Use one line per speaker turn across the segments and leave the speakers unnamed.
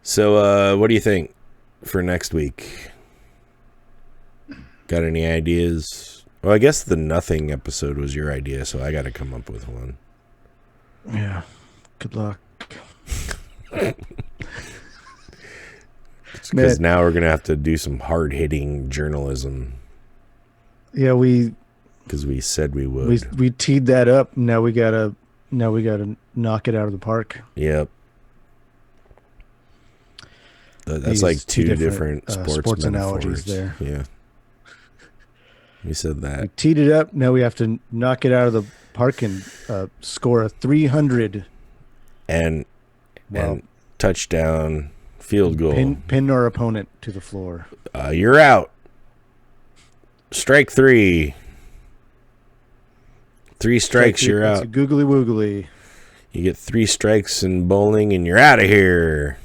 So, what do you think for next week? Got any ideas? Well, I guess the nothing episode was your idea, so I got to come up with one.
Yeah. Good luck.
Because now we're going to have to do some hard-hitting journalism.
Yeah,
because we said we would.
We teed that up. Now we gotta knock it out of the park.
Yep. That's like two different sports
analogies there.
Yeah. We said that.
We teed it up. Now we have to knock it out of the park and score a 300
and touchdown field goal.
Pin our opponent to the floor.
You're out. Strike 3. 3 strikes, you're out.
It's a googly woogly.
You get 3 strikes in bowling and you're out of here.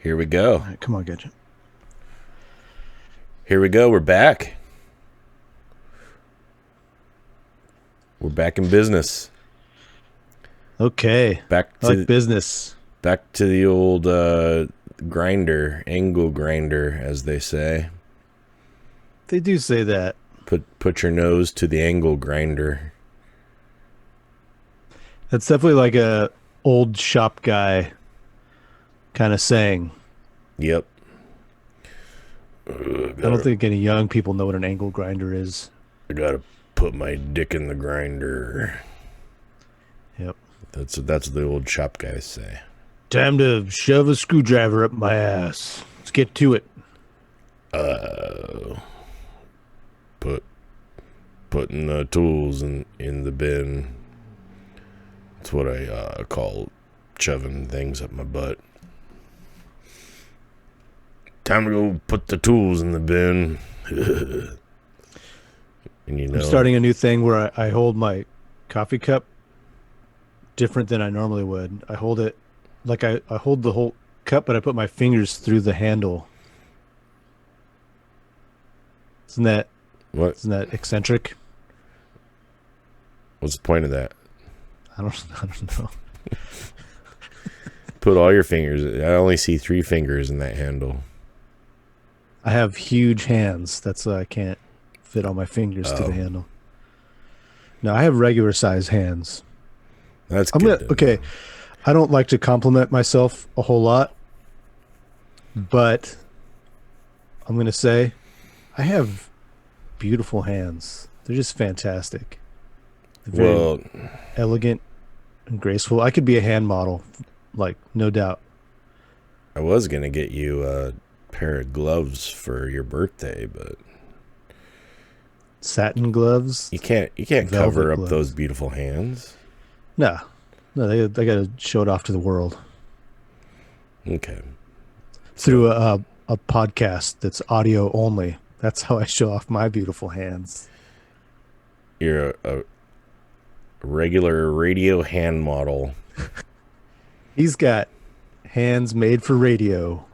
Here we go.
All right, come on, Gadget.
Here we go. We're back. We're back in business.
Okay.
Back to
business.
Back to the old grinder, angle grinder, as they say.
They do say that.
Put your nose to the angle grinder.
That's definitely like a old shop guy kind of saying.
Yep.
I don't think any young people know what an angle grinder is.
I gotta put my dick in the grinder.
Yep.
That's what the old shop guys say.
Time to shove a screwdriver up my ass. Let's get to it.
Putting the tools in the bin. That's what I call shoving things up my butt. Time to go put the tools in the bin. And
I'm starting a new thing where I hold my coffee cup different than I normally would. I hold it like I hold the whole cup, but I put my fingers through the handle. Isn't that eccentric?
What's the point of that?
I don't know.
Put all your fingers. I only see 3 fingers in that handle.
I have huge hands. That's why I can't fit all my fingers to the handle. No, I have regular size hands.
That's good.
Okay, I don't like to compliment myself a whole lot, but I'm going to say I have beautiful hands. They're just fantastic. They're very elegant and graceful. I could be a hand model, like, no doubt.
I was going to get you a pair of gloves for your birthday, but
satin gloves.
You can't cover up those beautiful hands.
No, they got to show it off to the world.
Okay.
Through a podcast that's audio only. That's how I show off my beautiful hands.
You're a regular radio hand model.
He's got hands made for radio.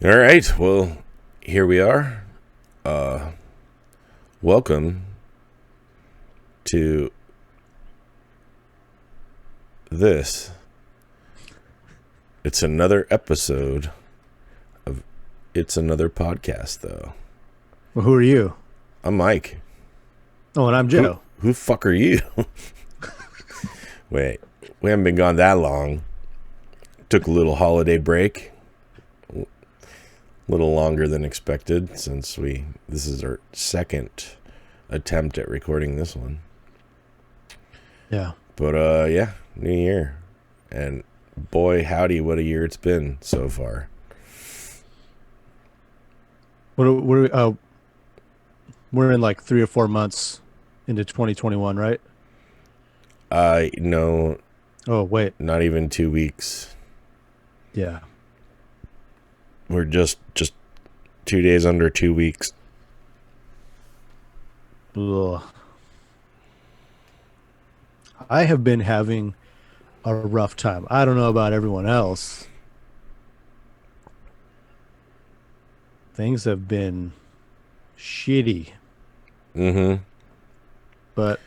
All right. Well, here we are. Welcome to this. It's another episode of It's Another Podcast, though.
Well, who are you?
I'm Mike.
Oh, and I'm Joe.
Who fuck are you? Wait, we haven't been gone that long. Took a little holiday break. A little longer than expected since this is our second attempt at recording this one.
Yeah.
But yeah, new year, and boy howdy, what a year it's been so far.
We're in like 3 or 4 months into 2021, right?
No,
Oh wait,
not even 2 weeks.
yeah.
We're just 2 days under 2 weeks.
Ugh. I have been having a rough time. I don't know about everyone else. Things have been shitty,
Mm-hmm.
but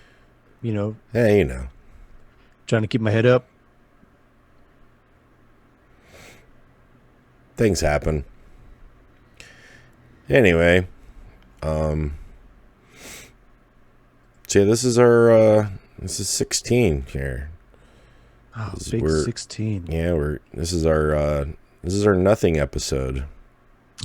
you know,
Yeah, you know,
trying to keep my head up.
things happen. Anyway, um, so yeah, this is 16 here.
Oh,
This is-
big
we're
16.
yeah, this is our nothing episode.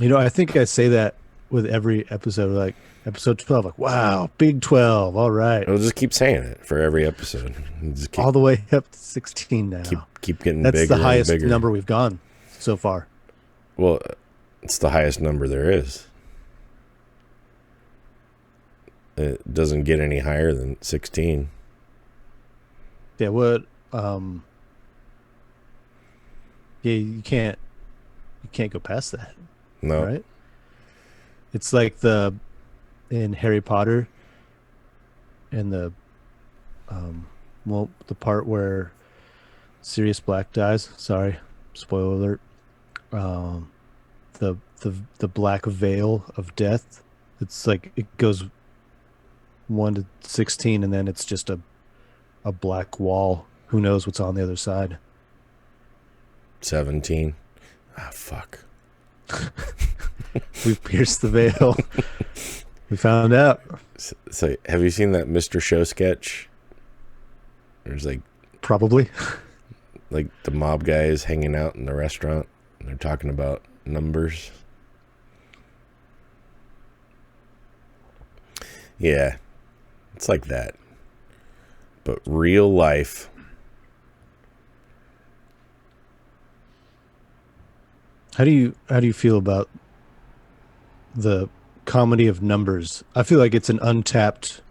I think I say that with every episode, like episode 12, like, wow, big 12. All right.
We'll just keep saying it for every episode. Just
All the way up to 16
keep
now.
keep getting
That's the
bigger and
highest
bigger.
number we've gone so far.
Well, it's the highest number there is. It doesn't get any higher than 16.
Yeah, um yeah, you can't go past that,
No.
right? It's like in Harry Potter and the part where Sirius Black dies. Sorry, spoiler alert. Um the black veil of death. It's like it goes 1 to 16 and then it's just a black wall. Who knows what's on the other side?
17. Ah, fuck.
We've pierced the veil. We found out.
So, have you seen that Mr. Show sketch? There's
Probably.
like the mob guys hanging out in the restaurant and they're talking about numbers. Yeah, it's like that. But real life.
How do you feel about the comedy of numbers? I feel like it's an untapped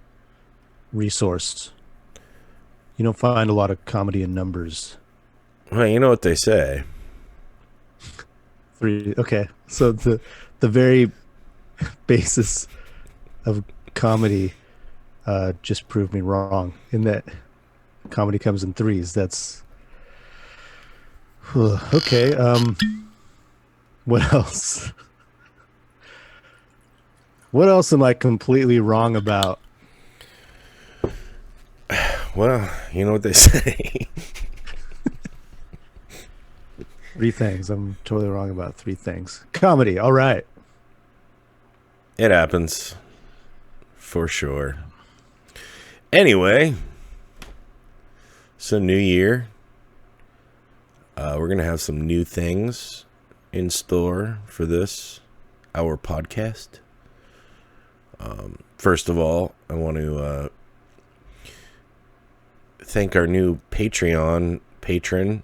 resource. You don't find a lot of comedy in numbers.
Well, you know what they say.
Okay. So the very basis of comedy just proved me wrong in that comedy comes in threes. That's okay. What else? What else am I completely wrong about?
Well, you know what they say.
3 things. I'm totally wrong about 3 things. Comedy. All right.
It happens. For sure. Anyway, so new year. We're going to have some new things in store for our podcast. First of all, I want to thank our new Patreon patron,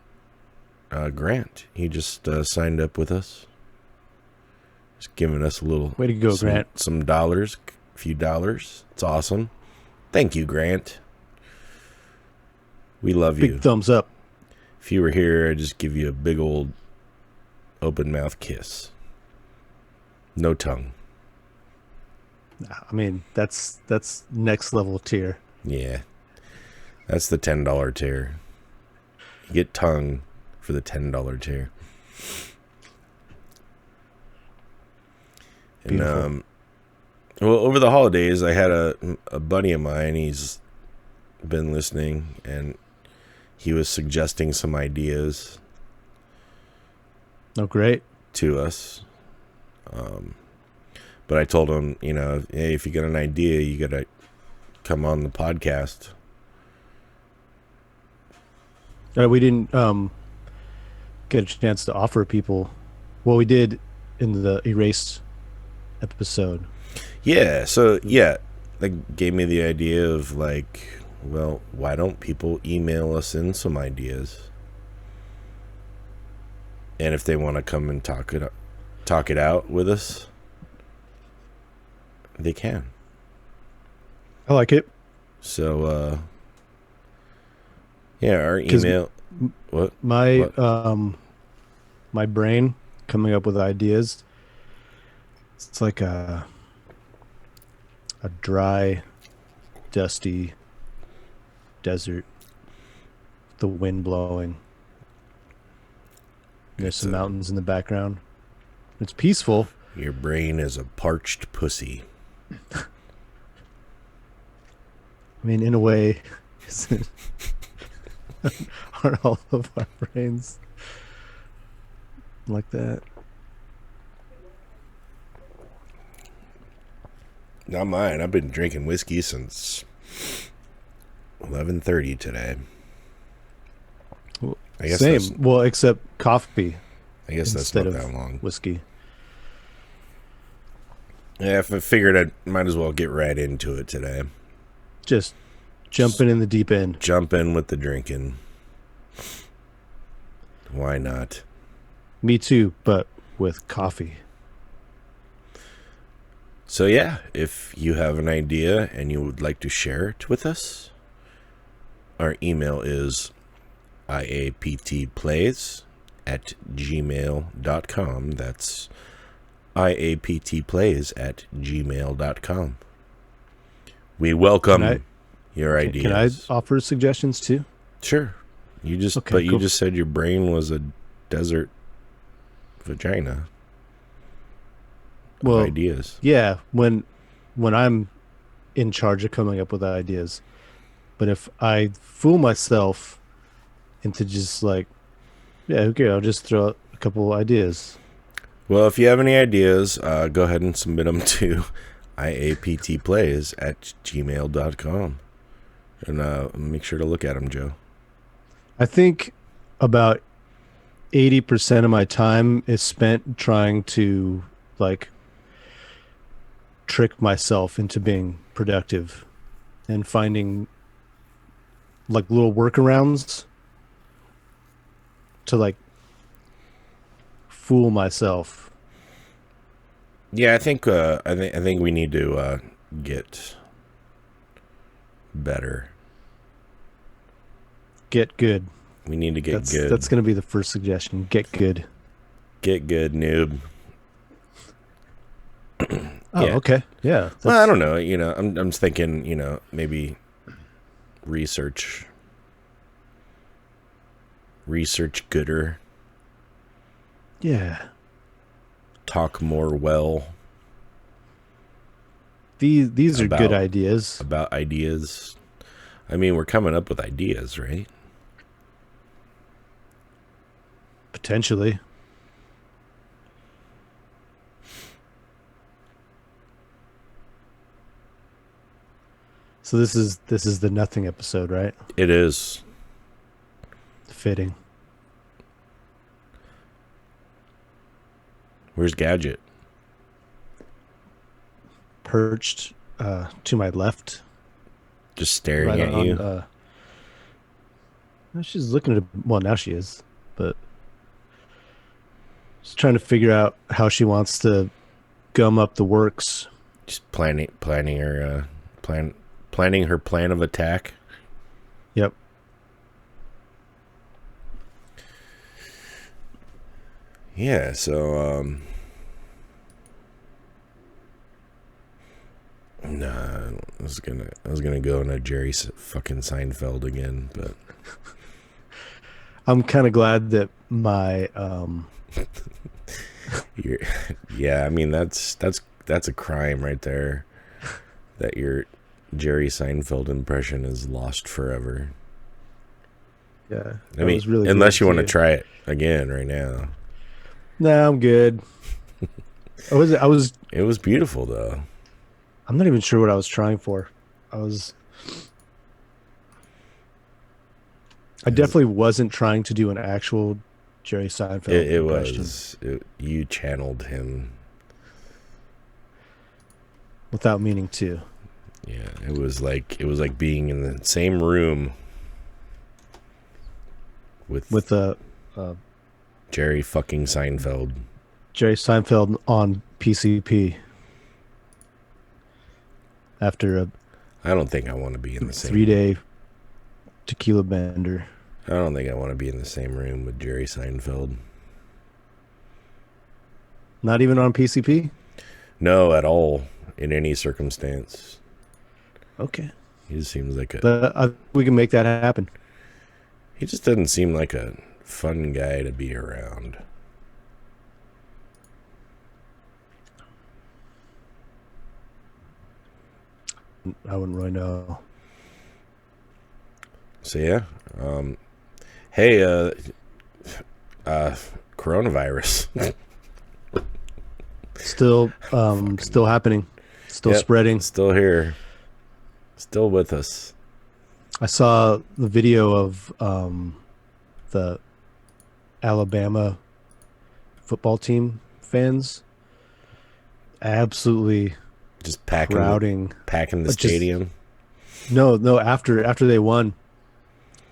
Grant. He just signed up with us. Just giving us a little...
Way to go, Grant.
Some dollars, a few dollars. It's awesome. Thank you, Grant. We love you.
Big thumbs up.
If you were here, I'd just give you a big old open mouth kiss. No tongue.
I mean, that's next level tier.
Yeah. That's the $10 tier. You get tongue for the $10 tier.
Beautiful.
And well, over the holidays, I had a buddy of mine. He's been listening, and he was suggesting some ideas
Oh, great.
to us. But I told him, hey, if you got an idea, you got to come on the podcast.
We didn't get a chance to offer people. Well, we did in the Erased episode.
Yeah, so yeah, that gave me the idea of Well, why don't people email us in some ideas? And if they want to come and talk it out with us, they can.
I like it.
So, yeah, our
'Cause
email. What?
My
What?
my brain coming up with ideas. It's like a dry, dusty desert. The wind blowing. There's some mountains in the background. It's peaceful.
Your brain is a parched pussy.
I mean, in a way, aren't all of our brains like that?
Not mine. I've been drinking whiskey since 11:30 today.
Well,
I guess
same. Well, except coffee
I guess that's
instead
not
of
that long.
whiskey.
Yeah, I figured I might as well get right into it today.
Just jumping in the deep end.
Jump in with the drinking. Why not?
Me too, but with coffee.
So yeah, if you have an idea and you would like to share it with us, our email is iaptplays@gmail.com. That's iaptplays@gmail.com. We welcome your ideas.
Can I offer suggestions too?
Sure. You just
Okay,
but you
cool.
just said your brain was a desert vagina.
Well,
Ideas.
yeah, when I'm in charge of coming up with ideas. But if I fool myself into just like, yeah, okay, I'll just throw out a couple ideas.
Well, if you have any ideas, go ahead and submit them to iaptplays@gmail.com. And make sure to look at them, Joe.
I think about 80% of my time is spent trying to like trick myself into being productive and finding like little workarounds to like fool myself.
Yeah, I think we need to get better.
Get good.
We need to get good.
That's going to be the first suggestion. Get good.
Get good, noob.
Oh,
Yeah.
okay. Yeah.
Well, I don't know. You know, I'm just thinking. You know, maybe research gooder.
Yeah.
Talk more well.
These are good ideas.
About ideas. I mean, we're coming up with ideas, right?
Potentially. So this is the nothing episode, right?
It is.
Fitting.
Where's Gadget?
Perched to my left.
Just staring
Right
at
on,
you.
no, she's looking at well, now she is, but just trying to figure out how she wants to gum up the works.
Just planning her plan of attack.
Yep.
Yeah, so nah, I was gonna go into Jerry fucking Seinfeld again, but
I'm kind of glad that my
yeah, I mean that's a crime right there. That your Jerry Seinfeld impression is lost forever.
yeah.
I mean,
was really
unless
good
you want to
too.
try it again right now.
No, I'm good. I was
It was beautiful though.
I'm not even sure what I was trying for. I definitely wasn't trying to do an actual Jerry Seinfeld impression.
You channeled him.
Without meaning to.
Yeah, it was like being in the same room with Jerry fucking Seinfeld.
Jerry Seinfeld on PCP after a
I don't think I want to be in the same
3-day tequila bender.
I don't think I want to be in the same room with Jerry Seinfeld.
Not even on PCP?
No, at all, in any circumstance.
Okay.
He just seems like
we can make that happen.
He just doesn't seem like a fun guy to be around.
I wouldn't really know.
So yeah, hey, coronavirus.
Still happening. Still spreading.
Still here. Still with us.
I saw the video of the Alabama football team fans absolutely
just packing the stadium.
No, after they won,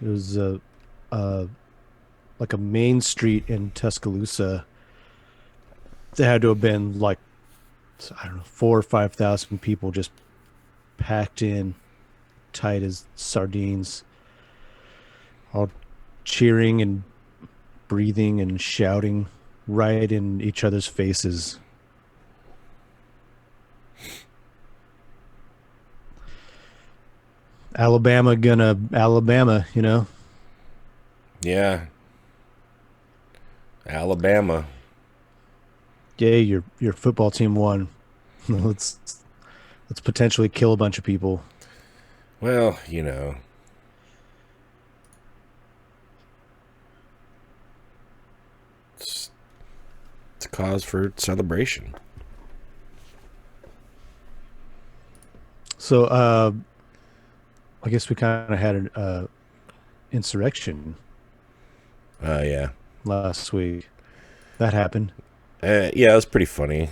it was like a main street in Tuscaloosa. There had to have been like, I don't know, 4,000 or 5,000 people just packed in tight as sardines, all cheering and breathing and shouting right in each other's faces. Alabama, you know?
Yeah. Alabama.
Yay, your football team won. Let's potentially kill a bunch of people.
Well, you know. It's a cause for celebration.
So, I guess we kind of had an insurrection.
Yeah.
Last week. That happened.
Yeah, it was pretty funny.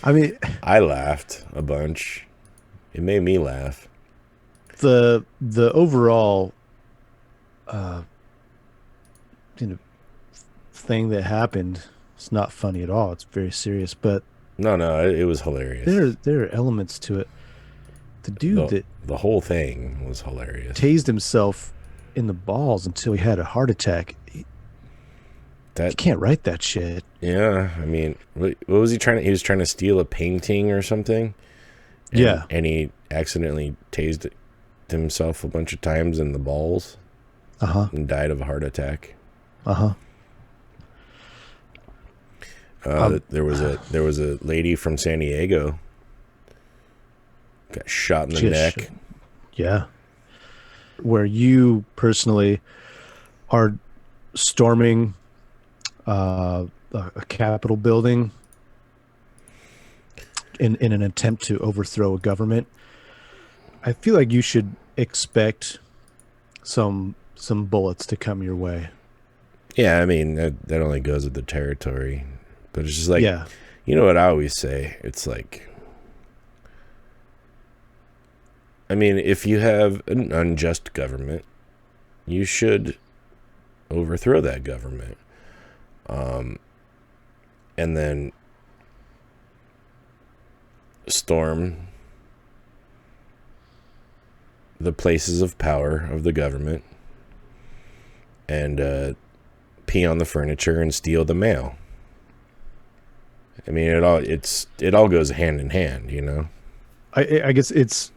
I mean,
I laughed a bunch. It made me laugh.
The overall thing that happened, it's not funny at all. It's very serious, but
no, it was hilarious.
There are elements to it. The dude
the whole thing was hilarious.
Tased himself in the balls until he had a heart attack. You can't write that shit.
Yeah, I mean, what was he trying to? He was trying to steal a painting or something. And he accidentally tased himself a bunch of times in the balls. And died of a heart attack. There was a lady from San Diego got shot in the neck.
Yeah. Where you personally are storming a Capitol building in an attempt to overthrow a government, I feel like you should expect some bullets to come your way.
Yeah, I mean, that only goes with the territory. But it's just like, you know what I always say? It's like, I mean, if you have an unjust government, you should overthrow that government. And then storm the places of power of the government and pee on the furniture and steal the mail. I mean, it all goes hand in hand, you know.
I guess it's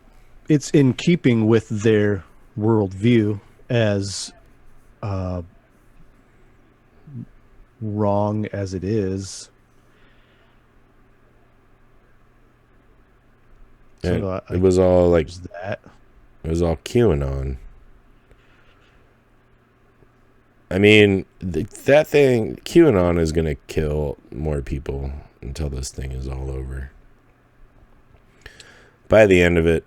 in keeping with their worldview, as wrong as it is.
So it was all like that. It was all QAnon. I mean, that thing, QAnon is going to kill more people until this thing is all over. By the end of it,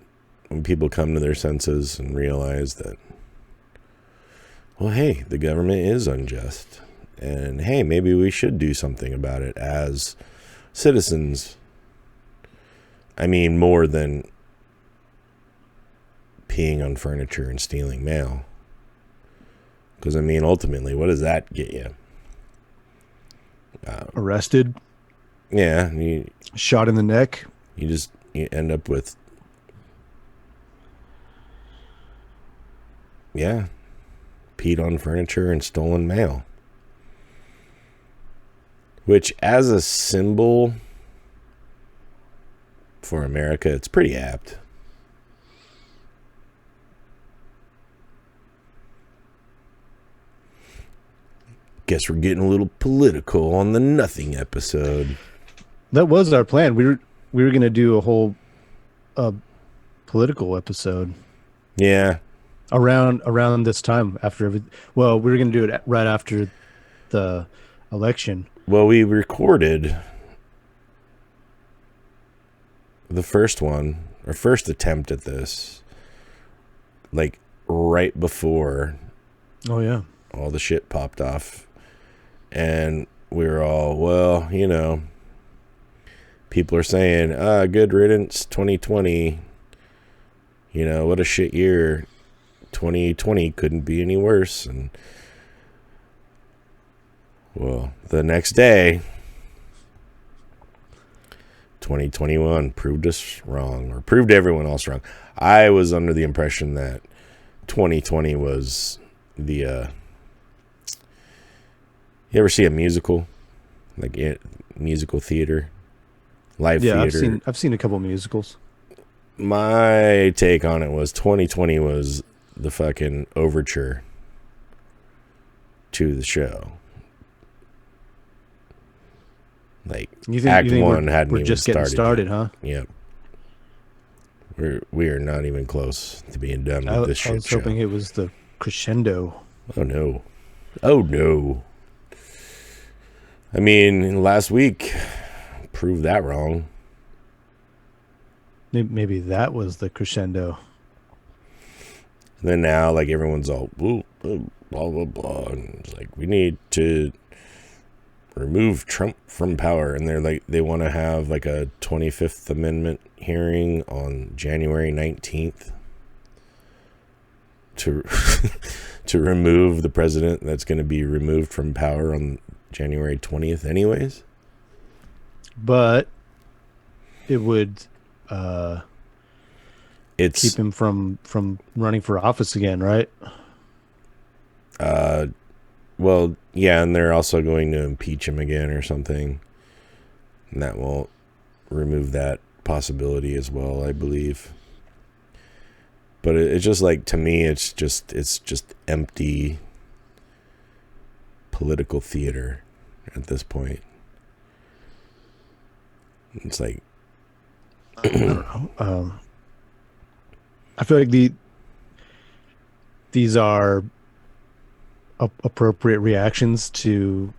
when people come to their senses and realize that, well, hey, the government is unjust. And hey, maybe we should do something about it as citizens. I mean, more than peeing on furniture and stealing mail. Because, I mean, ultimately, what does that get you?
Arrested.
Yeah.
Shot in the neck.
You end up with, peed on furniture and stolen mail. Which, as a symbol for America, it's pretty apt. Guess we're getting a little political on the nothing episode.
That was our plan. We were going to do a whole political episode.
Yeah.
Around this time we were going to do it right after the election.
Well, we recorded the first one, our first attempt at this, like right before all the shit popped off. And we were all, well, people are saying, good riddance, 2020. What a shit year. 2020 couldn't be any worse. And, well, the next day, 2021 proved us wrong, or proved everyone else wrong. I was under the impression that 2020 was the... You ever see a musical? Like musical theater? Live theater?
Yeah, I've seen a couple musicals.
My take on it was 2020 was the fucking overture to the show. Like, Act 1 hadn't even
just getting started, huh?
Yep. We are not even close to being done with this shit show.
I was hoping it was the crescendo.
Oh, no. Oh, no. I mean, last week proved that wrong.
Maybe that was the crescendo.
And then now, like, everyone's all, blah, blah, blah. And it's like, we need to remove Trump from power. And they're like, they want to have like a 25th Amendment hearing on January 19th to remove the president that's going to be removed from power on January 20th anyways. But
it would keep him from running for office again, right?
Well, yeah, and they're also going to impeach him again or something. And that will remove that possibility as well, I believe. But it's just like, to me, it's just empty political theater at this point. It's like,
I don't know. I feel like these are appropriate reactions to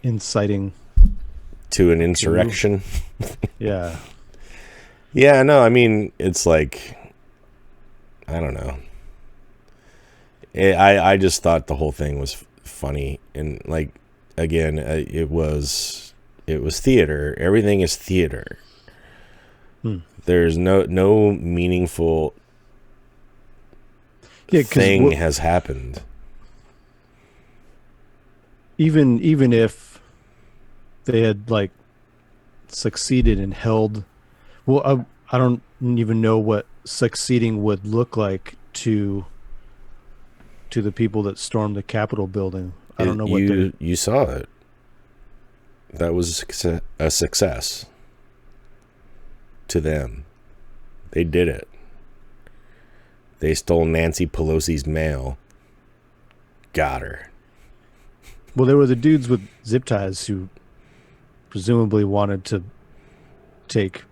inciting
to an insurrection.
Yeah.
Yeah, no, I mean, it's like, I don't know. I just thought the whole thing was funny, and like, again, it was theater. Everything is theater. There's no meaningful thing has happened.
Even if they had like succeeded and held, well, I don't even know what succeeding would look like to the people that stormed the Capitol building. I don't know what
you saw it. That was a success to them. They did it. They stole Nancy Pelosi's mail. Got her.
Well, there were the dudes with zip ties who presumably wanted to take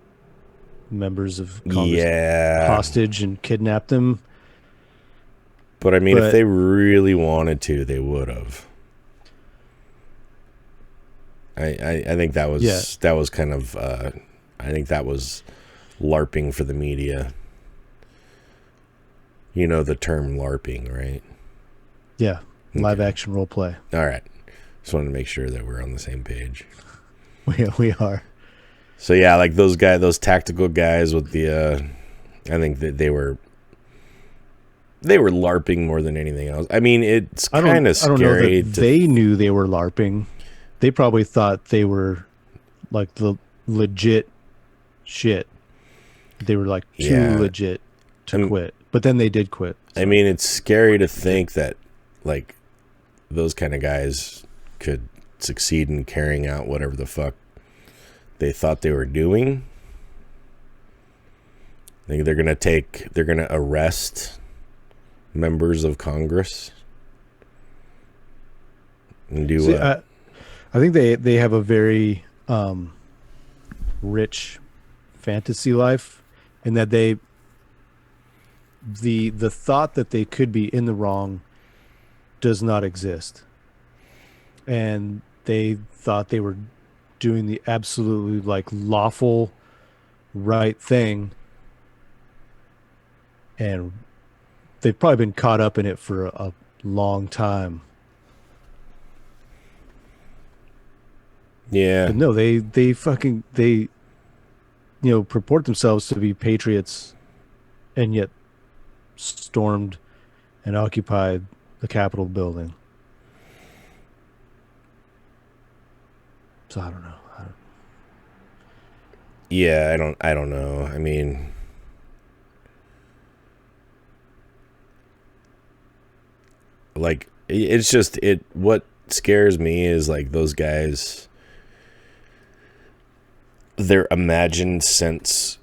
members of Congress hostage and kidnap them.
But I mean, if they really wanted to, they would have. I think that was kind of I think that was LARPing for the media. You know the term LARPing, right?
Yeah, live action role play.
All right, just wanted to make sure that we're on the same page.
We are.
So yeah, like those tactical guys with the, I think that they were LARPing more than anything else. I mean, it's kind of scary.
I don't know that they knew they were LARPing. They probably thought they were like the legit shit. They were like too legit to quit, but then they did quit.
So. I mean, it's scary to think that like those kind of guys could succeed in carrying out whatever the fuck they thought they were doing. I think they're gonna arrest members of Congress and do what?
I think they have a very rich fantasy life, in that the thought that they could be in the wrong does not exist, and they thought they were doing the absolutely like lawful right thing, and they've probably been caught up in it for a long time.
Yeah.
But no, they purport themselves to be patriots, and yet stormed and occupied the Capitol building. So I don't know.
Yeah, I don't know. I mean, like, it's just what scares me is like those guys, their imagined sense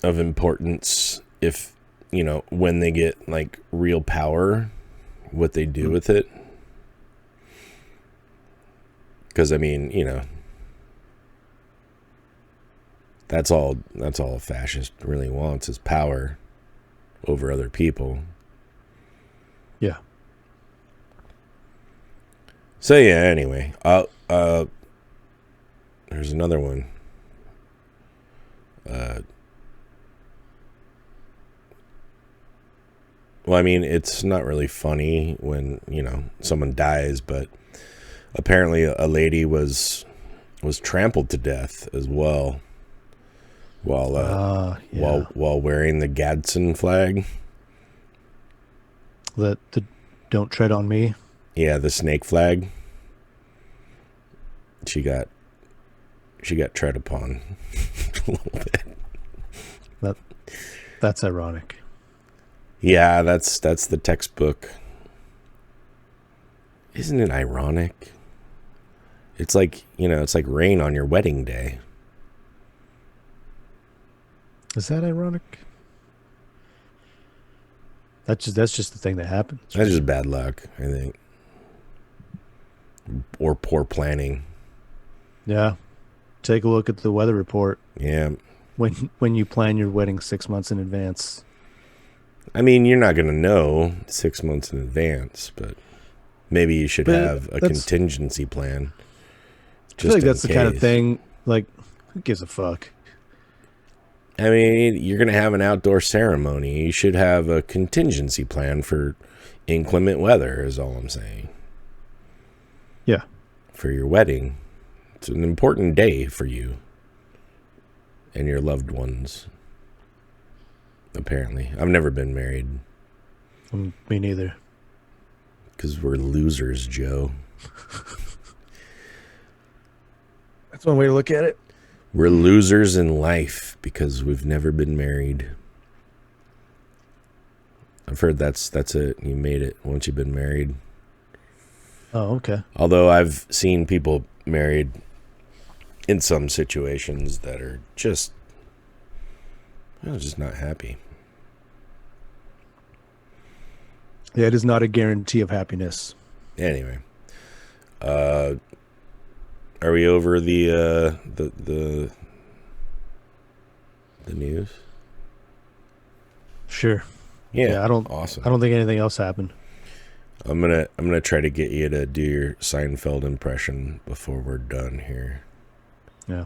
of importance, if when they get like real power, what they do with it. Because I mean, that's all a fascist really wants is power over other people.
Yeah.
So yeah, anyway, there's another one. Well, I mean, it's not really funny when, someone dies, but apparently a lady was trampled to death as well while wearing the Gadsden flag.
The "Don't tread on me."
Yeah, the snake flag. She got tread upon a little bit.
That's ironic.
Yeah, that's the textbook. Isn't it ironic? It's like, it's like rain on your wedding day.
Is that ironic? That's just the thing that happens.
That's just bad luck, I think. Or poor planning.
Yeah. Take a look at the weather report.
Yeah.
When you plan your wedding 6 months in advance.
I mean, you're not going to know 6 months in advance, but maybe you should have a contingency plan.
I feel like that's the kind of thing, like, who gives a fuck?
I mean, you're going to have an outdoor ceremony. You should have a contingency plan for inclement weather, is all I'm saying.
Yeah.
For your wedding. It's an important day for you and your loved ones. Apparently. I've never been married.
Me neither.
Because we're losers, Joe.
That's one way to look at it.
We're losers in life because we've never been married. I've heard that's it. You made it once you've been married.
Oh, okay.
Although I've seen people married in some situations that are just not happy.
Yeah, it is not a guarantee of happiness.
Anyway, are we over the news?
Sure.
Yeah,
I don't think anything else happened.
I'm gonna try to get you to do your Seinfeld impression before we're done here.
Yeah.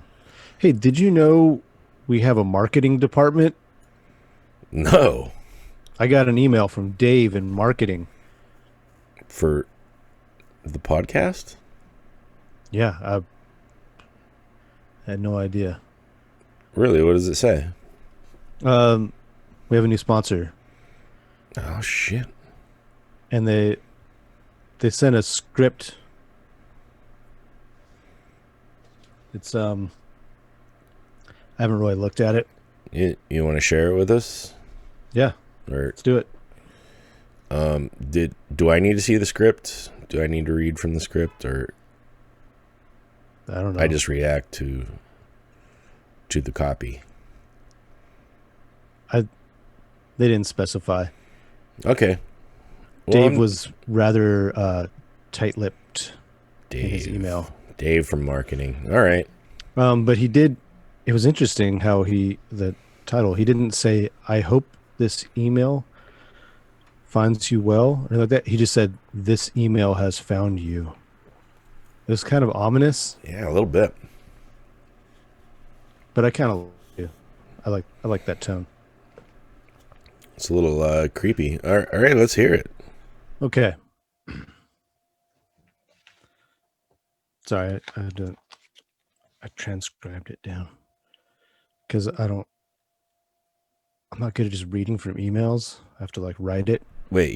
Hey, did you know we have a marketing department?
No.
I got an email from Dave in marketing.
For the podcast?
Yeah. I had no idea.
Really? What does it say?
We have a new sponsor,
Oh shit.
and they sent a script. It's I haven't really looked at it.
You want to share it with us?
Yeah,
Or
let's do it.
do I need to see the script? Do I need to read from the script, or
I don't know.
I just react to the copy?
They didn't specify.
Okay. Well,
Dave was rather tight-lipped in his
Dave.
email.
Dave from marketing. All right.
But he did. It was interesting how the title. He didn't say, "I hope this email finds you well," or like that. He just said, "This email has found you." It was kind of ominous,
Yeah, a little bit.
but I kind of do. I like that tone.
It's a little creepy. All right, let's hear it.
Okay. Sorry, I transcribed it down because I'm not good at just reading from emails. I have to like write it.
Wait,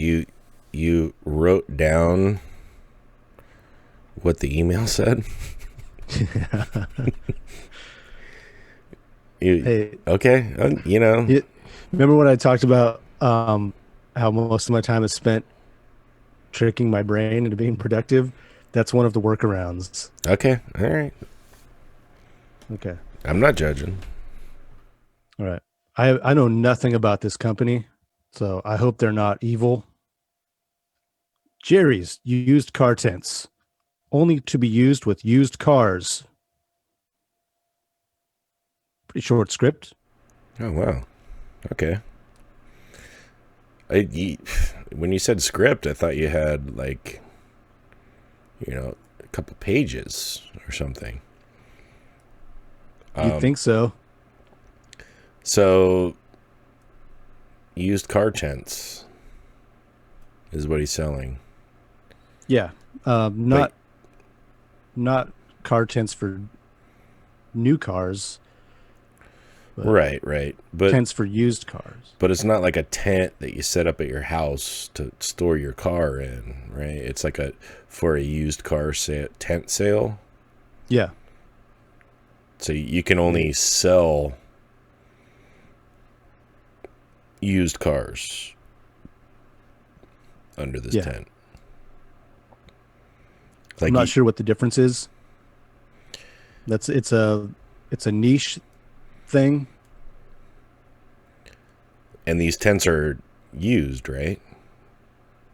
you wrote down what the email said?
Hey,
okay?
remember when I talked about how most of my time is spent tricking my brain into being productive? That's one of the workarounds.
Okay, all right.
Okay.
I'm not judging.
All right. I know nothing about this company, so I hope they're not evil. Jerry's used car tents, only to be used with used cars. Pretty short script.
Oh, wow. Okay. When you said script, I thought you had, like, a couple pages or something.
You'd think so.
So, used car tents is what he's selling.
Yeah. Not car tents for new cars.
Right. But
tents for used cars.
But it's not like a tent that you set up at your house to store your car in, right? It's like for a used car tent sale.
Yeah.
So you can only sell used cars under this tent.
Like I'm not sure what the difference is. It's a niche thing.
And these tents are used, right?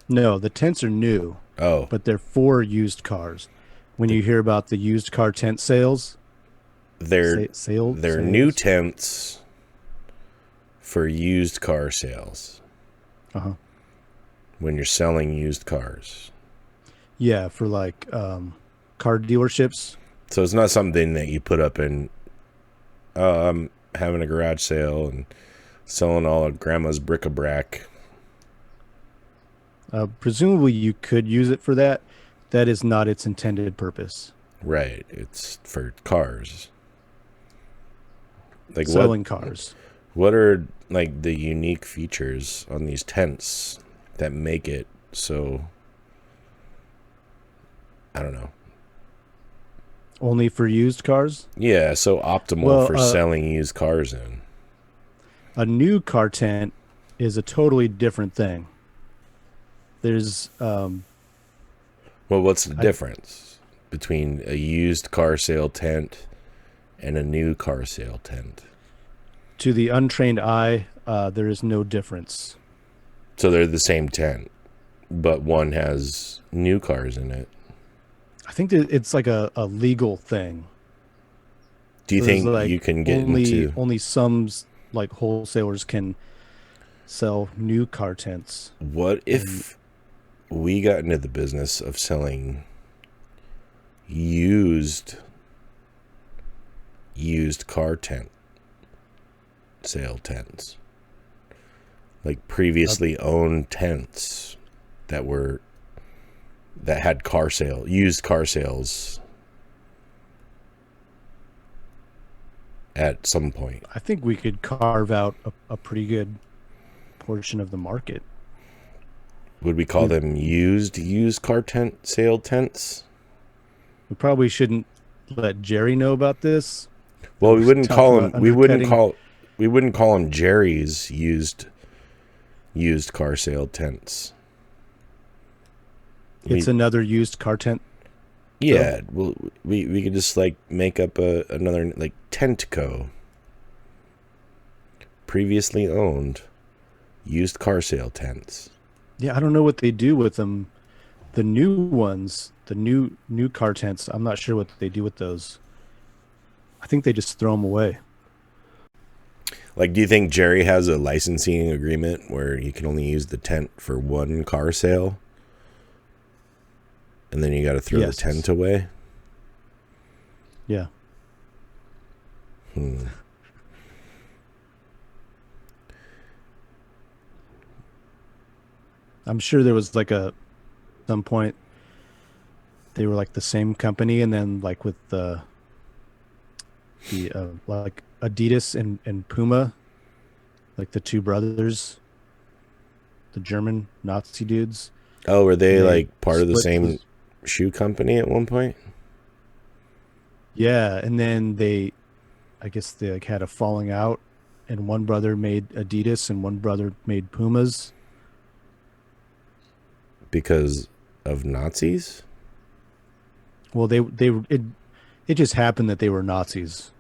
No, the tents are new.
Oh.
But they're for used cars. When you hear about the used car tent sales,
they're new tents for used car sales.
Uh-huh.
When you're selling used cars.
Yeah, for like car dealerships.
So it's not something that you put up in, I'm having a garage sale and selling all of grandma's bric-a-brac.
Presumably you could use it for that. That is not its intended purpose.
Right. It's for cars.
Like selling cars.
What are like the unique features on these tents that make it so, I don't know,
only for used cars?
Yeah, so optimal for selling used cars in.
A new car tent is a totally different thing. There's
well, what's the difference between a used car sale tent and a new car sale tent?
To the untrained eye, there is no difference.
So they're the same tent, but one has new cars in it.
I think that it's like a legal thing.
Do you think you can get into...
Only some like wholesalers can sell new car tents?
What if we got into the business of selling used car tent sale tents, like previously owned tents that had used car sales at some point.
I think we could carve out a pretty good portion of the market.
Would we call them used car tent sale tents?
We probably shouldn't let Jerry know about this.
Well, we wouldn't call him. We wouldn't call him Jerry's used car sale tents.
It's another used car tent.
Yeah, well, we could just like make up another like Tentco. Previously owned used car sale tents.
Yeah, I don't know what they do with them. The new ones, the new car tents, I'm not sure what they do with those. I think they just throw them away.
Like, do you think Jerry has a licensing agreement where he can only use the tent for one car sale? And then you got to throw the tent away?
Yeah. I'm sure there was like some point they were like the same company, and then like with the like Adidas and Puma, like the two brothers, the German Nazi dudes.
Oh, were they like part of the same shoe company at one point?
Yeah, and then I guess they like had a falling out, and one brother made Adidas and one brother made Pumas.
Because of Nazis?
Well, it just happened that they were Nazis.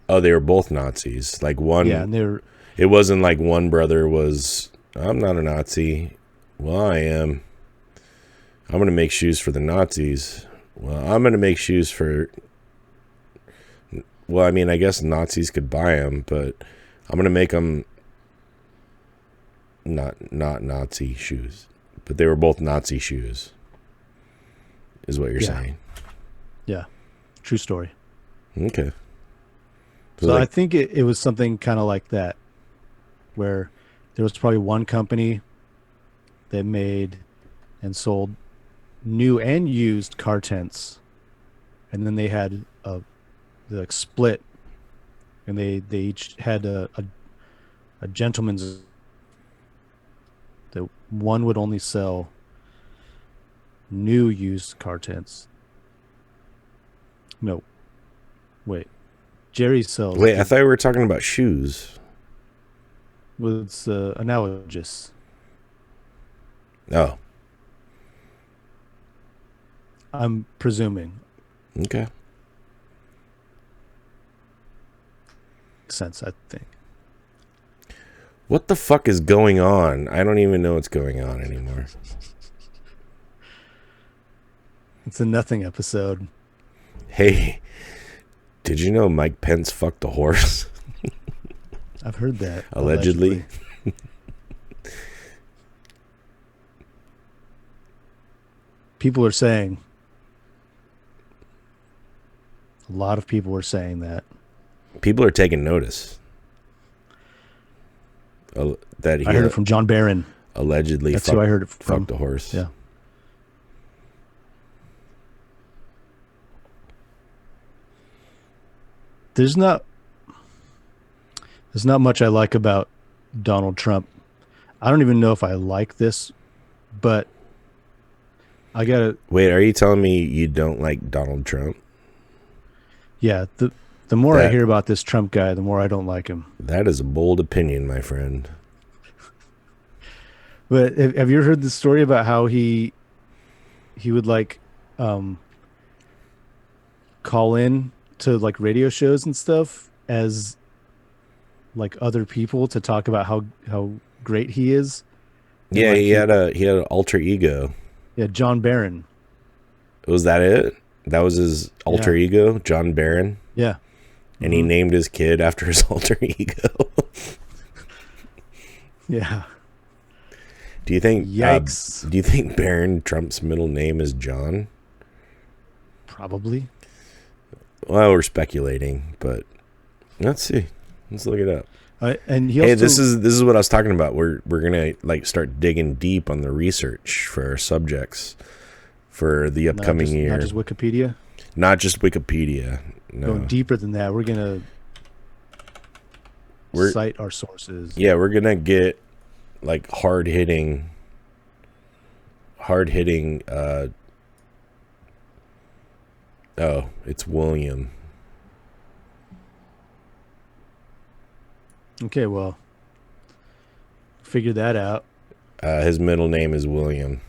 Oh, they were both Nazis. Like one.
Yeah, and
it wasn't like one brother was, I'm not a Nazi. Well, I am. I'm going to make shoes for the Nazis. Well, I'm going to make shoes for. Well, I mean, I guess Nazis could buy them, but I'm going to make them not Nazi shoes. But they were both Nazi shoes, is what you're saying.
Yeah. True story.
Okay.
So like, I think it was something kind of like that, where there was probably one company that made and sold new and used car tents, and then they had the split, and they each had a gentleman's. That one would only sell new used car tents. No, wait. Jerry sells.
Wait, I thought we were talking about shoes.
Was analogous.
Oh.
I'm presuming.
Okay.
Makes sense, I think.
What the fuck is going on? I don't even know what's going on anymore.
It's a nothing episode.
Hey, did you know Mike Pence fucked a horse?
I've heard that.
Allegedly.
People are saying. A lot of people are saying that.
People are taking notice. That
I heard it from John Barron.
Allegedly,
that's who I heard it from.
Fucked a horse.
Yeah. There's not much I like about Donald Trump. I don't even know if I like this, but I gotta
wait. Are you telling me you don't like Donald Trump?
Yeah. The more I hear about this Trump guy, the more I don't like him.
That is a bold opinion, my friend.
But have you heard the story about how he would like call in to like radio shows and stuff as like other people to talk about how great he is? And
yeah,
like
he had an alter ego.
Yeah, John Barron.
Was that it? That was his alter ego, John Barron?
Yeah.
And he named his kid after his alter ego.
Yeah.
Do you think?
Yikes!
Do you think Barron Trump's middle name is John?
Probably.
Well, we're speculating, but let's see. Let's look it up.
And
this is what I was talking about. We're gonna like start digging deep on the research for our subjects for the upcoming year.
Not just Wikipedia.
Not just Wikipedia. No.
Going deeper than that, we're gonna cite our sources.
Yeah, we're gonna get like hard hitting. Oh, it's William.
Okay, well, figure that out.
His middle name is William.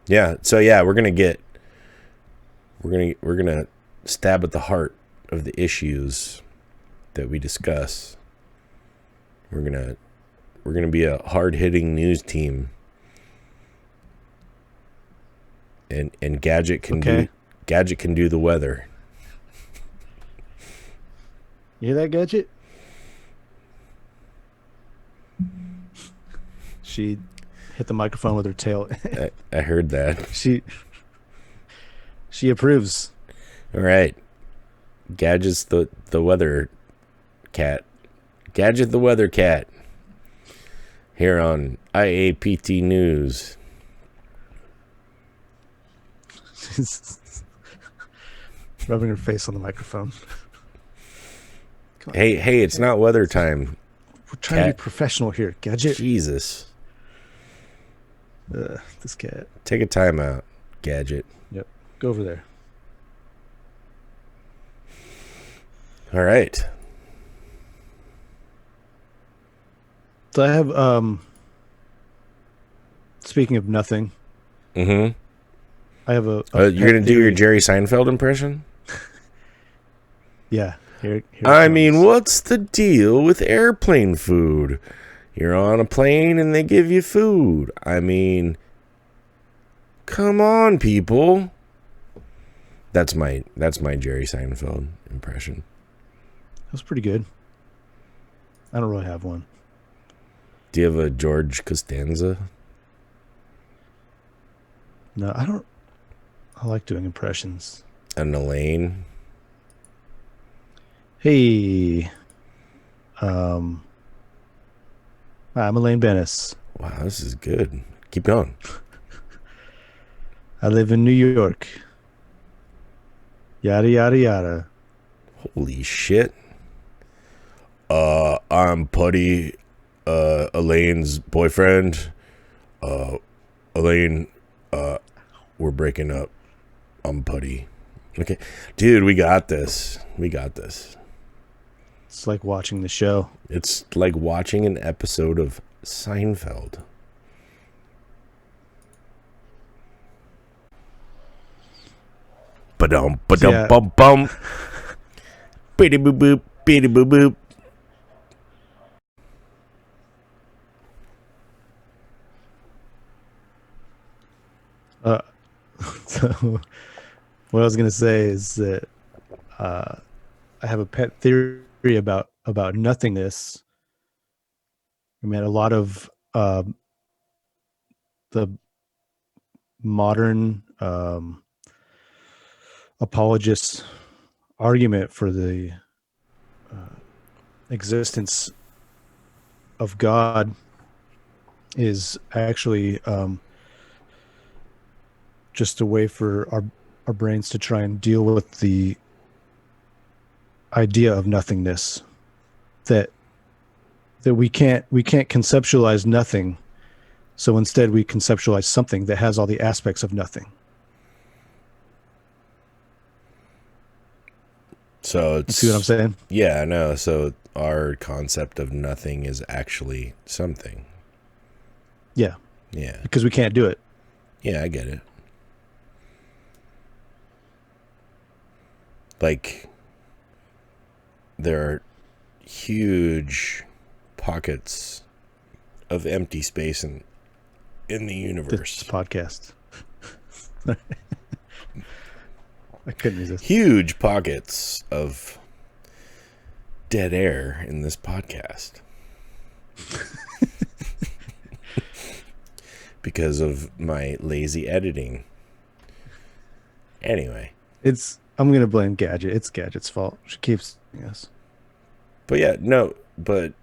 Yeah. So yeah, we're gonna stab at the heart of the issues that we discuss. We're gonna be a hard hitting news team. And Gadget can do the weather.
You hear that, Gadget? She hit the microphone with her tail.
I heard that.
She approves.
All right. Gadget's the weather cat. Gadget the weather cat. Here on IAPT News.
She's rubbing her face on the microphone.
Hey, it's not weather time.
We're trying to be professional here, Gadget.
Jesus.
This cat.
Take a time out, Gadget.
Yep. Go over there.
All right.
So I have speaking of nothing.
Mm-hmm.
I have a
you're gonna do your Jerry Seinfeld impression?
Yeah. Here
I mean, what's the deal with airplane food? You're on a plane and they give you food. I mean, come on, people. That's my Jerry Seinfeld impression.
That was pretty good. I don't really have one.
Do you have a George Costanza?
No, I don't. I like doing impressions.
An Elaine?
Hey. I'm Elaine Bennis.
Wow, this is good. Keep going.
I live in New York. Yada, yada, yada.
Holy shit. I'm Putty, Elaine's boyfriend. Elaine, we're breaking up. I'm Putty. Okay. Dude, we got this.
It's like watching the show.
It's like watching an episode of Seinfeld. Ba-dum, ba-dum, bum, bum. Beady boop boop, beady boop boop.
So what I was going to say is that I have a pet theory about nothingness. I mean, a lot of the modern apologists' argument for the existence of God is actually just a way for our brains to try and deal with the idea of nothingness, that we can't conceptualize nothing, so instead we conceptualize something that has all the aspects of nothing.
So it's,
see what I'm saying?
Yeah, I know. So our concept of nothing is actually something.
Yeah.
Yeah.
Because we can't do it.
Yeah, I get it. Like, there are huge pockets of empty space in the universe.
This podcast. I couldn't resist.
Huge pockets of dead air in this podcast. Because of my lazy editing. Anyway.
I'm going to blame Gadget. It's Gadget's fault. She keeps yes.
But yeah, no, but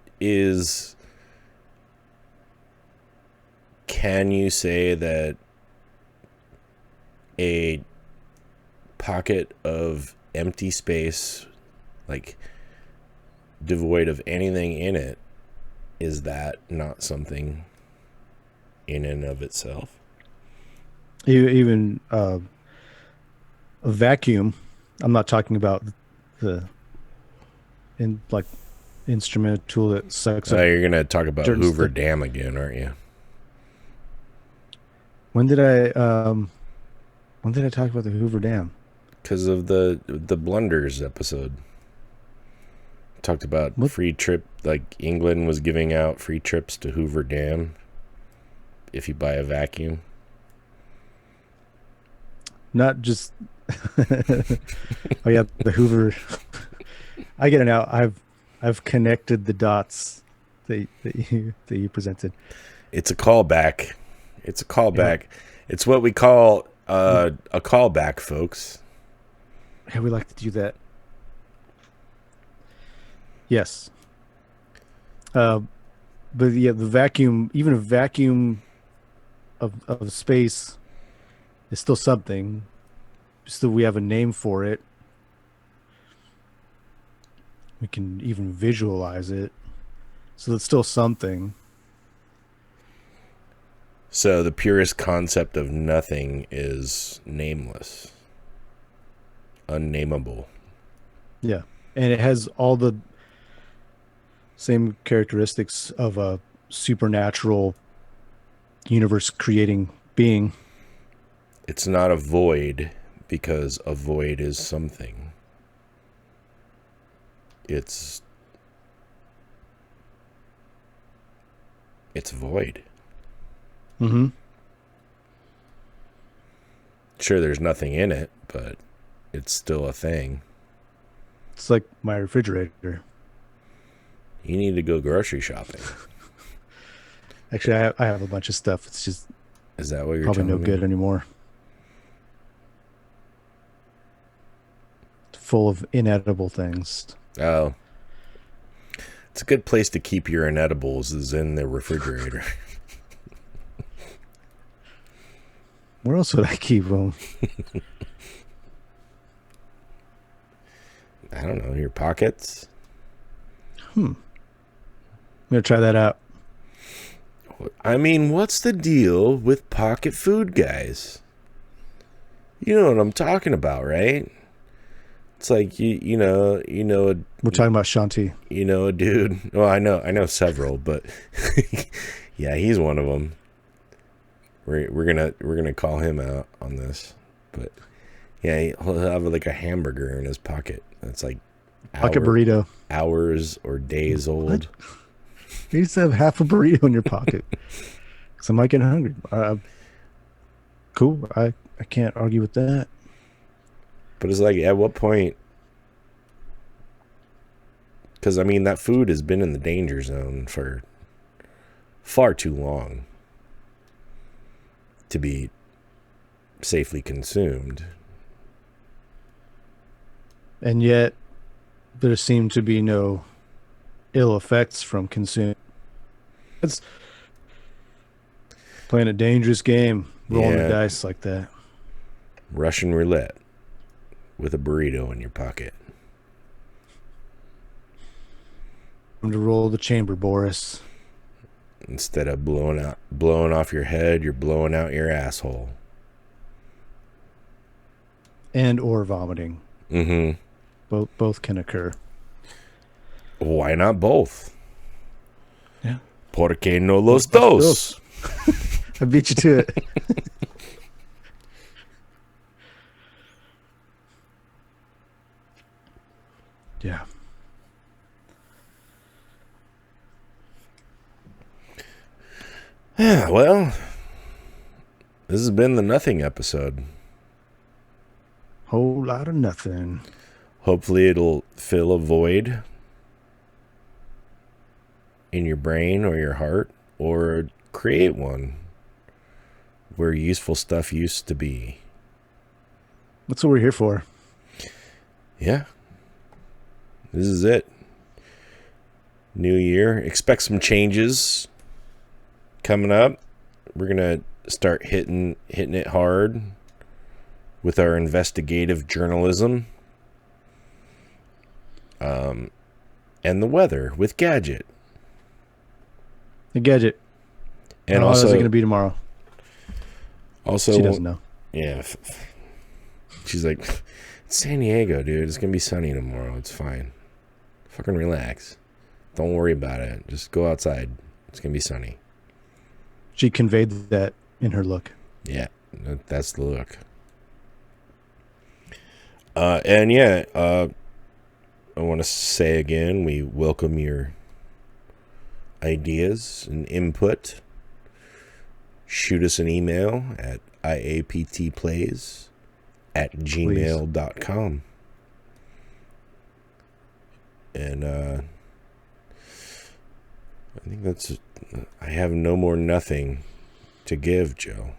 can you say that a pocket of empty space, like devoid of anything in it, is that not something in and of itself?
Even a vacuum. I'm not talking about the like instrument tool that sucks up.
You're gonna talk about Hoover
stuff.
Dam again, aren't you?
When did I talk about the Hoover Dam?
Because of the blunders episode. Talked about free trip, like England was giving out free trips to Hoover Dam if you buy a vacuum.
Not just oh yeah, the Hoover. I get it now. I've connected the dots that you presented.
It's a callback. It's a callback. Yeah. It's what we call a callback, folks.
Yeah, we like to do that. Yes. But yeah, the vacuum, even a vacuum of space is still something. Still, we have a name for it. We can even visualize it. So it's still something.
So the purest concept of nothing is nameless. Unnameable.
Yeah. And it has all the same characteristics of a supernatural universe creating being.
It's not a void because a void is something. It's void.
Mm-hmm.
Sure, there's nothing in it, but it's still a thing.
It's like my refrigerator.
You need to go grocery shopping.
Actually, I have a bunch of stuff. It's just
is that what you're
probably no good anymore. It's full of inedible things.
Oh, it's a good place to keep your inedibles is in the refrigerator.
Where else would I keep them?
I don't know, your pockets.
I'm gonna try that out.
I mean, what's the deal with pocket food, guys? You know what I'm talking about, right? It's like you know.
We're talking about Shanti.
You know, a dude. Well, I know several, but yeah, he's one of them. We're gonna call him out on this, but yeah, he'll have like a hamburger in his pocket. That's like
pocket burrito,
hours or days old.
You used to have half a burrito in your pocket. Because I might get hungry. Cool. I can't argue with that.
But it's like, at what point? Because, I mean, that food has been in the danger zone for far too long to be safely consumed.
And yet, there seem to be no ill effects from consuming. It's playing a dangerous game, rolling the dice like that.
Russian roulette with a burrito in your pocket.
Time to roll the chamber, Boris.
Instead of blowing off your head, you're blowing out your asshole.
And or vomiting.
Mm-hmm.
Both can occur.
Why not both?
Yeah.
¿Por qué no los dos?
I beat you to it. Yeah.
Yeah, well, this has been the nothing episode.
Whole lot of nothing.
Hopefully it'll fill a void in your brain or your heart, or create one where useful stuff used to be.
That's what we're here for.
Yeah. This is it. New year. Expect some changes coming up. We're going to start hitting it hard with our investigative journalism. and the weather with Gadget.
The Gadget.
And
how
also,
hot is it going to be tomorrow?
Also,
she doesn't know.
Yeah. She's like, it's San Diego, dude. It's going to be sunny tomorrow. It's fine. Fucking relax. Don't worry about it. Just go outside. It's going to be sunny.
She conveyed that in her look.
Yeah, that's the look. And yeah, I want to say again, we welcome your ideas and input. Shoot us an email at iaptplays@gmail.com. And I think that's... I have no more nothing to give, Joe.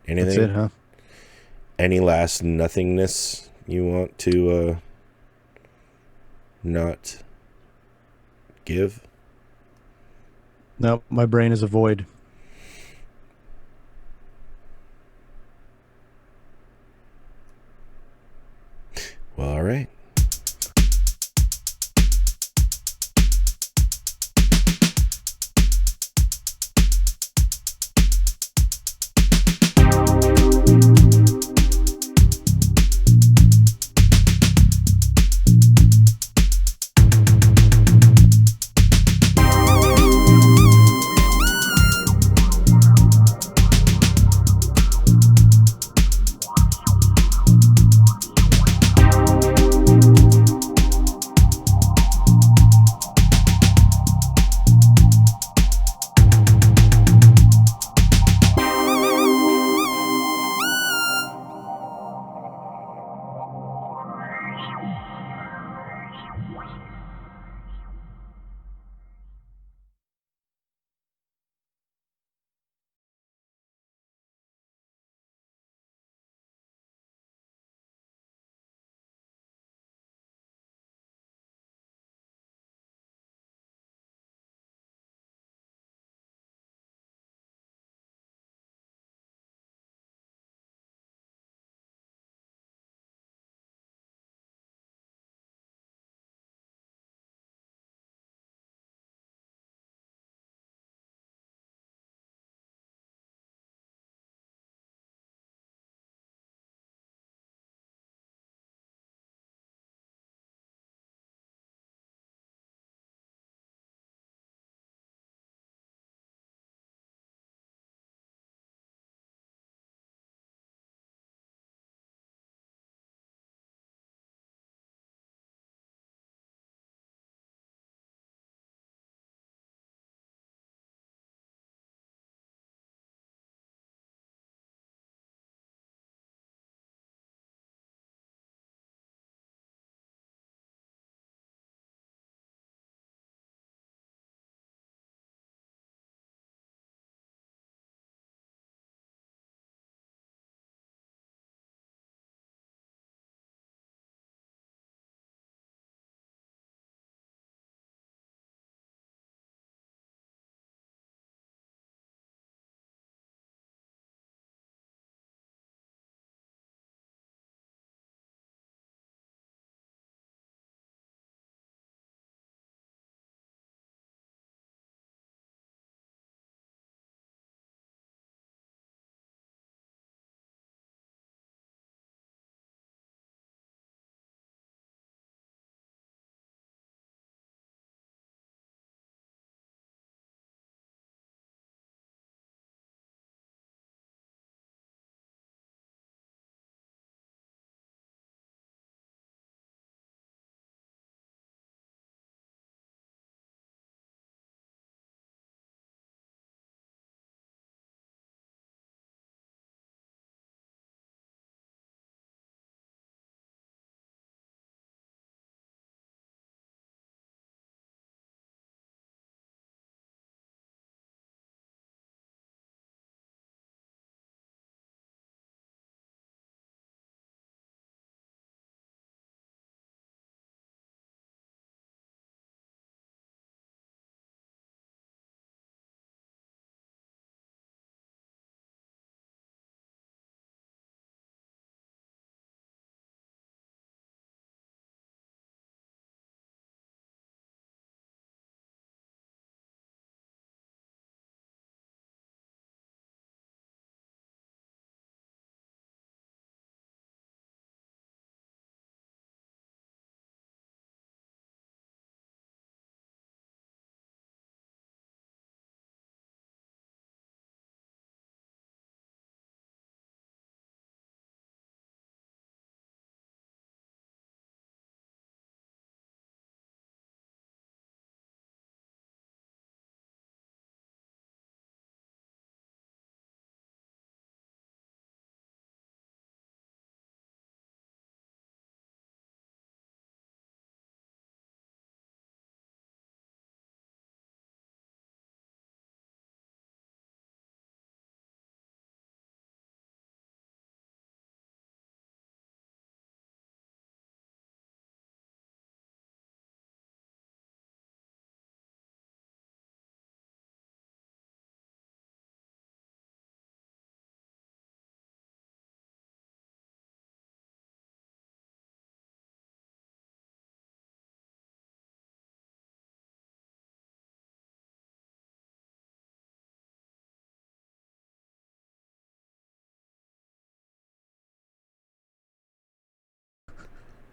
Anything?
That's it, huh?
Any last nothingness you want to not give?
No, my brain is a void.
Well, all right.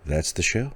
that's the show.